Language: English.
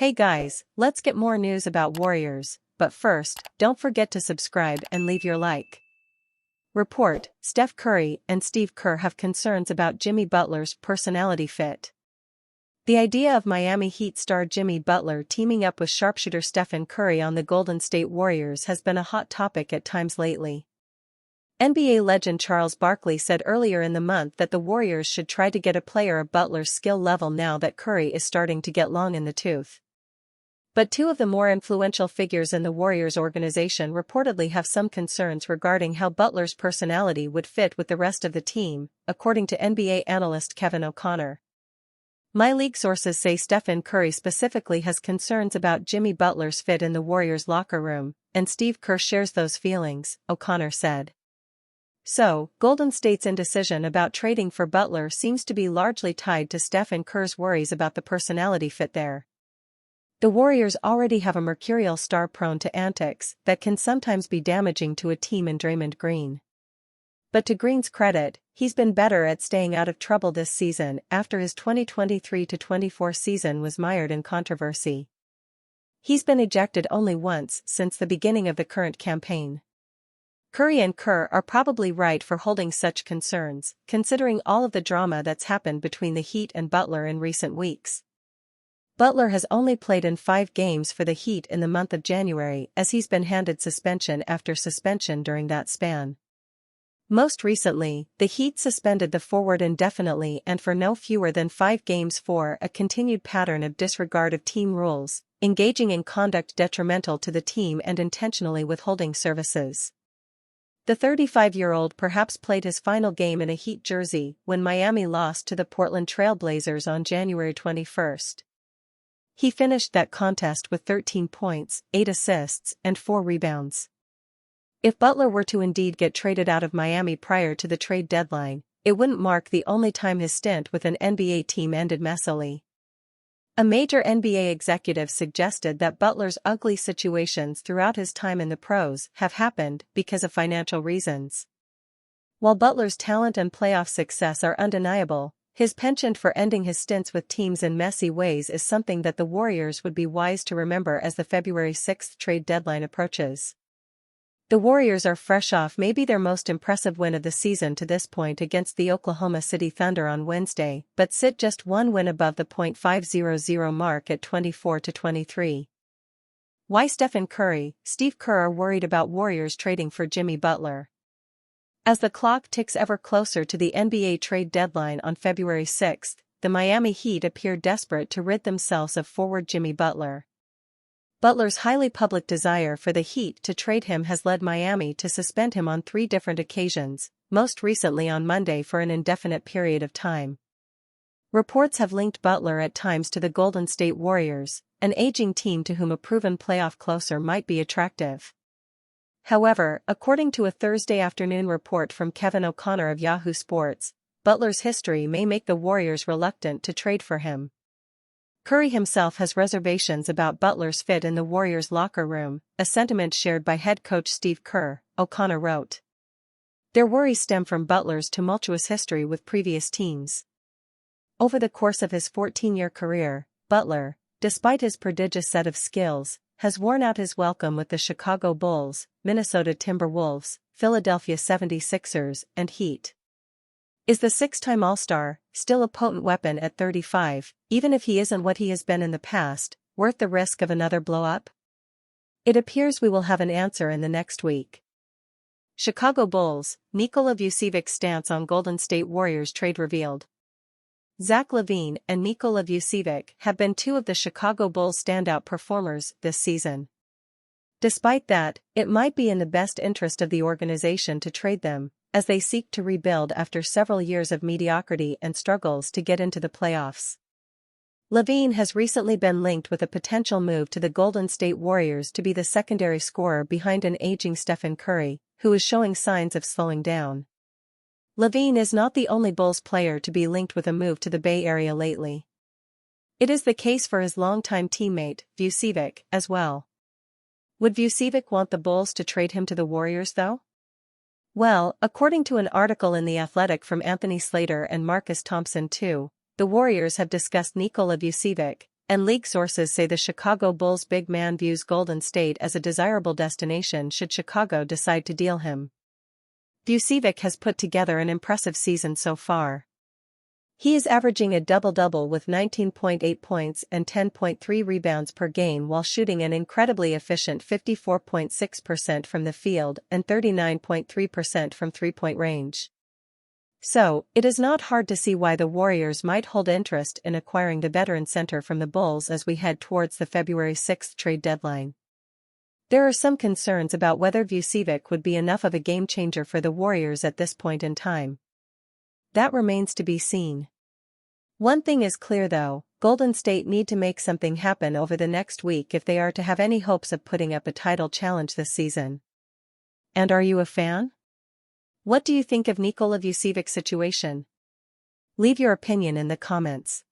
Hey guys, let's get more news about Warriors, but first, don't forget to subscribe and leave your like. Report: Steph Curry and Steve Kerr have concerns about Jimmy Butler's personality fit. The idea of Miami Heat star Jimmy Butler teaming up with sharpshooter Stephen Curry on the Golden State Warriors has been a hot topic at times lately. NBA legend Charles Barkley said earlier in the month that the Warriors should try to get a player of Butler's skill level now that Curry is starting to get long in the tooth. But two of the more influential figures in the Warriors organization reportedly have some concerns regarding how Butler's personality would fit with the rest of the team, according to NBA analyst Kevin O'Connor. My league sources say Stephen Curry specifically has concerns about Jimmy Butler's fit in the Warriors' locker room, and Steve Kerr shares those feelings, O'Connor said. So, Golden State's indecision about trading for Butler seems to be largely tied to Stephen Kerr's worries about the personality fit there. The Warriors already have a mercurial star prone to antics that can sometimes be damaging to a team in Draymond Green. But to Green's credit, he's been better at staying out of trouble this season after his 2023-24 season was mired in controversy. He's been ejected only once since the beginning of the current campaign. Curry and Kerr are probably right for holding such concerns, considering all of the drama that's happened between the Heat and Butler in recent weeks. Butler has only played in 5 games for the Heat in the month of January as he's been handed suspension after suspension during that span. Most recently, the Heat suspended the forward indefinitely and for no fewer than 5 games for a continued pattern of disregard of team rules, engaging in conduct detrimental to the team and intentionally withholding services. The 35-year-old perhaps played his final game in a Heat jersey when Miami lost to the Portland Trail Blazers on January 21. He finished that contest with 13 points, 8 assists, and 4 rebounds. If Butler were to indeed get traded out of Miami prior to the trade deadline, it wouldn't mark the only time his stint with an NBA team ended messily. A major NBA executive suggested that Butler's ugly situations throughout his time in the pros have happened because of financial reasons. While Butler's talent and playoff success are undeniable, his penchant for ending his stints with teams in messy ways is something that the Warriors would be wise to remember as the February 6 trade deadline approaches. The Warriors are fresh off maybe their most impressive win of the season to this point against the Oklahoma City Thunder on Wednesday, but sit just one win above the .500 mark at 24-23. Why Stephen Curry, Steve Kerr are worried about Warriors trading for Jimmy Butler. As the clock ticks ever closer to the NBA trade deadline on February 6, the Miami Heat appear desperate to rid themselves of forward Jimmy Butler. Butler's highly public desire for the Heat to trade him has led Miami to suspend him on 3 different occasions, most recently on Monday for an indefinite period of time. Reports have linked Butler at times to the Golden State Warriors, an aging team to whom a proven playoff closer might be attractive. However, according to a Thursday afternoon report from Kevin O'Connor of Yahoo Sports, Butler's history may make the Warriors reluctant to trade for him. Curry himself has reservations about Butler's fit in the Warriors' locker room, a sentiment shared by head coach Steve Kerr, O'Connor wrote. Their worries stem from Butler's tumultuous history with previous teams. Over the course of his 14-year career, Butler, despite his prodigious set of skills, has worn out his welcome with the Chicago Bulls, Minnesota Timberwolves, Philadelphia 76ers, and Heat. Is the 6-time All-Star, still a potent weapon at 35, even if he isn't what he has been in the past, worth the risk of another blow-up? It appears we will have an answer in the next week. Chicago Bulls, Nikola Vucevic's stance on Golden State Warriors trade revealed. Zach LaVine and Nikola Vucevic have been 2 of the Chicago Bulls' standout performers this season. Despite that, it might be in the best interest of the organization to trade them, as they seek to rebuild after several years of mediocrity and struggles to get into the playoffs. LaVine has recently been linked with a potential move to the Golden State Warriors to be the secondary scorer behind an aging Stephen Curry, who is showing signs of slowing down. LaVine is not the only Bulls player to be linked with a move to the Bay Area lately. It is the case for his longtime teammate, Vucevic, as well. Would Vucevic want the Bulls to trade him to the Warriors though? Well, according to an article in The Athletic from Anthony Slater and Marcus Thompson II, the Warriors have discussed Nikola Vucevic, and league sources say the Chicago Bulls big man views Golden State as a desirable destination should Chicago decide to deal him. Vucevic has put together an impressive season so far. He is averaging a double-double with 19.8 points and 10.3 rebounds per game while shooting an incredibly efficient 54.6% from the field and 39.3% from three-point range. So, it is not hard to see why the Warriors might hold interest in acquiring the veteran center from the Bulls as we head towards the February 6 trade deadline. There are some concerns about whether Vucevic would be enough of a game-changer for the Warriors at this point in time. That remains to be seen. One thing is clear though, Golden State need to make something happen over the next week if they are to have any hopes of putting up a title challenge this season. And are you a fan? What do you think of Nikola Vucevic's situation? Leave your opinion in the comments.